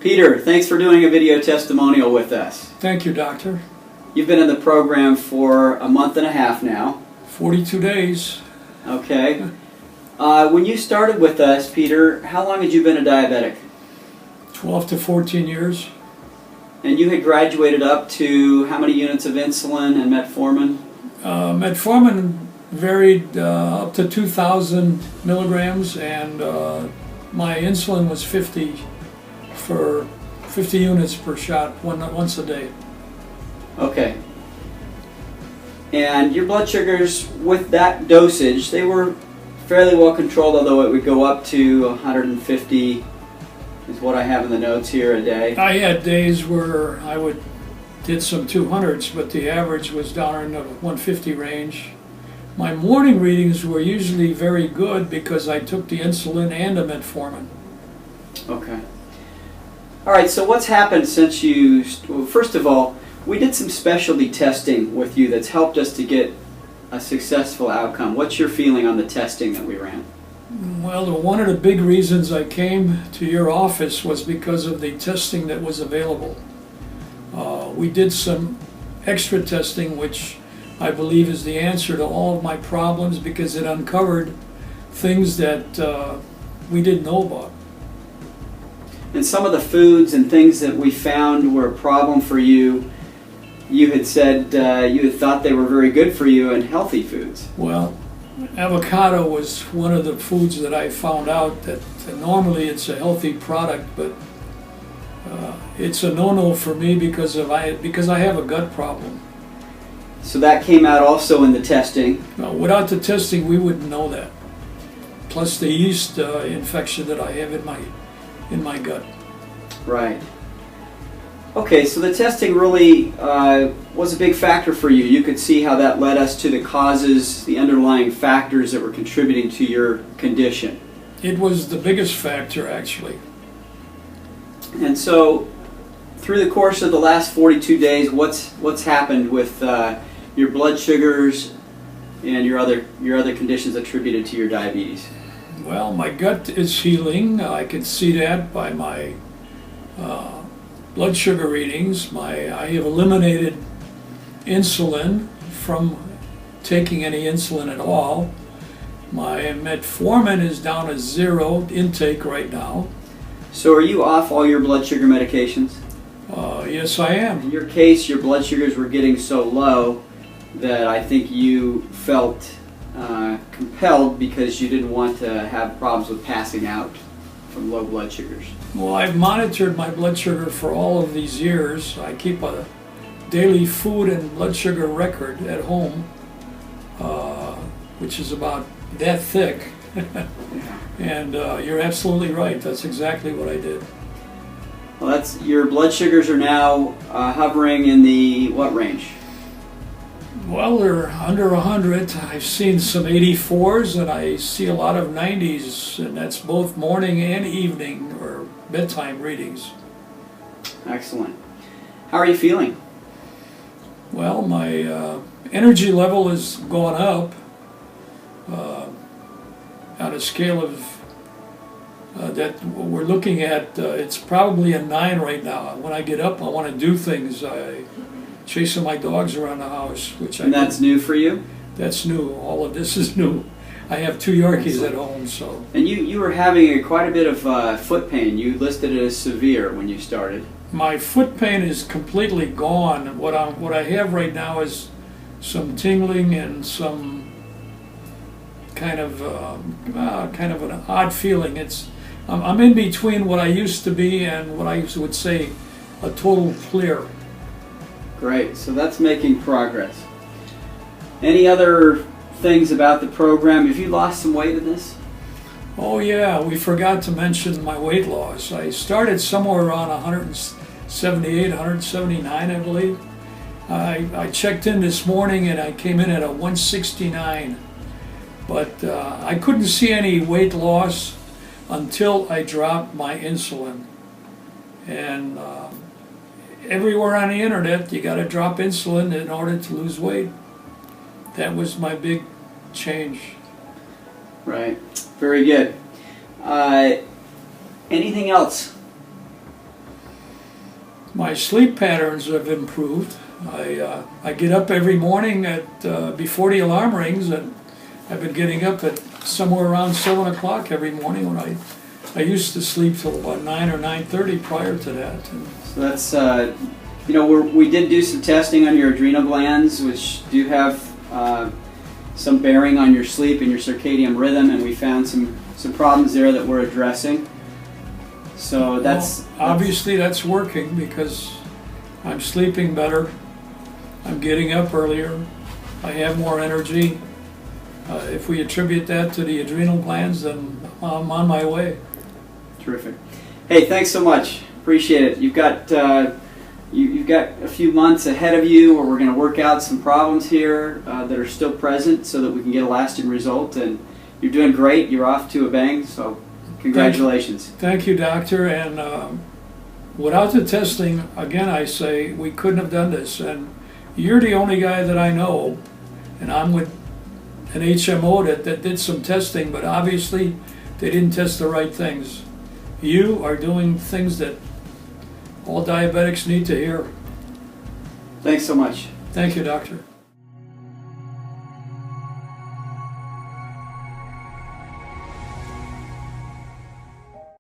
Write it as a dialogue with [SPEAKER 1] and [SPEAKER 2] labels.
[SPEAKER 1] Peter, thanks for doing a video testimonial with us.
[SPEAKER 2] Thank you, doctor.
[SPEAKER 1] You've been in the program for a month and a half now.
[SPEAKER 2] 42 days.
[SPEAKER 1] Okay. When you started with us, Peter, how long had you been a diabetic?
[SPEAKER 2] 12 to 14 years.
[SPEAKER 1] And you had graduated up to how many units of insulin and metformin?
[SPEAKER 2] Metformin varied up to 2,000 milligrams, and my insulin was 50 units per shot once a day.
[SPEAKER 1] Okay. And your blood sugars with that dosage, they were fairly well controlled, although it would go up to 150 is what I have in the notes here a day.
[SPEAKER 2] I had days where I did some 200s, but the average was down in the 150 range. My morning readings were usually very good because I took the insulin and the metformin.
[SPEAKER 1] Okay. All right, so what's happened since you, well, first of all, we did some specialty testing with you that's helped us to get a successful outcome. What's your feeling on the testing that we ran?
[SPEAKER 2] Well, one of the big reasons I came to your office was because of the testing that was available. We did some extra testing, which I believe is the answer to all of my problems, because it uncovered things that we didn't know about.
[SPEAKER 1] And some of the foods and things that we found were a problem for you, you had said you had thought they were very good for you and healthy foods.
[SPEAKER 2] Well, avocado was one of the foods that I found out that normally it's a healthy product, but it's a no-no for me because I have a gut problem.
[SPEAKER 1] So that came out also in the testing.
[SPEAKER 2] Without the testing, we wouldn't know that. Plus the yeast infection that I have in my gut.
[SPEAKER 1] Right. Okay, so the testing really was a big factor for you. You could see how that led us to the causes, the underlying factors that were contributing to your condition.
[SPEAKER 2] It was the biggest factor, actually.
[SPEAKER 1] And so, through the course of the last 42 days, what's happened with your blood sugars and your other conditions attributed to your diabetes?
[SPEAKER 2] Well, my gut is healing. I can see that by my blood sugar readings. I have eliminated insulin from taking any insulin at all. My metformin is down to 0 intake right now.
[SPEAKER 1] So are you off all your blood sugar medications?
[SPEAKER 2] Yes, I am.
[SPEAKER 1] In your case, your blood sugars were getting so low that I think you felt compelled because you didn't want to have problems with passing out from low blood sugars.
[SPEAKER 2] Well, I've monitored my blood sugar for all of these years. I keep a daily food and blood sugar record at home, which is about that thick. And you're absolutely right. That's exactly what I did.
[SPEAKER 1] Well, your blood sugars are now hovering in the what range?
[SPEAKER 2] Well, they're under 100. I've seen some 84s, and I see a lot of 90s, and that's both morning and evening or bedtime readings.
[SPEAKER 1] Excellent. How are you feeling?
[SPEAKER 2] Well, my energy level has gone up on a scale of that we're looking at. It's probably a 9 right now. When I get up, I want to do things. Chasing my dogs around the house,
[SPEAKER 1] and that's new for you?
[SPEAKER 2] That's new. All of this is new. I have 2 Yorkies at home, so.
[SPEAKER 1] And you were having quite a bit of foot pain. You listed it as severe when you started.
[SPEAKER 2] My foot pain is completely gone. What I have right now is some tingling and some kind of an odd feeling. I'm in between what I used to be and what I would say a total clear.
[SPEAKER 1] Great, so that's making progress. Any other things about the program? Have you lost some weight in this?
[SPEAKER 2] Oh yeah, we forgot to mention my weight loss. I started somewhere around 178, 179, I believe. I checked in this morning and I came in at a 169. But I couldn't see any weight loss until I dropped my insulin. And everywhere on the internet, you got to drop insulin in order to lose weight. That was my big change.
[SPEAKER 1] Right. Very good. Anything else?
[SPEAKER 2] My sleep patterns have improved. I get up every morning at before the alarm rings, and I've been getting up at somewhere around 7 o'clock every morning when I used to sleep till about 9 or 9:30 prior to that. And
[SPEAKER 1] So that's, we did do some testing on your adrenal glands, which do have some bearing on your sleep and your circadian rhythm, and we found some problems there that we're addressing. So that's
[SPEAKER 2] obviously that's working because I'm sleeping better. I'm getting up earlier. I have more energy. If we attribute that to the adrenal glands, then I'm on my way.
[SPEAKER 1] terrific. Hey, thanks so much. Appreciate it. You've got you've got a few months ahead of you where we're going to work out some problems here that are still present, so that we can get a lasting result. And you're doing great. You're off to a bang. So congratulations.
[SPEAKER 2] Thank you, doctor. And without the testing, again, I say we couldn't have done this. And you're the only guy that I know, and I'm with an HMO that did some testing, but obviously they didn't test the right things. You are doing things that all diabetics need to hear.
[SPEAKER 1] Thanks so much.
[SPEAKER 2] Thank you, doctor.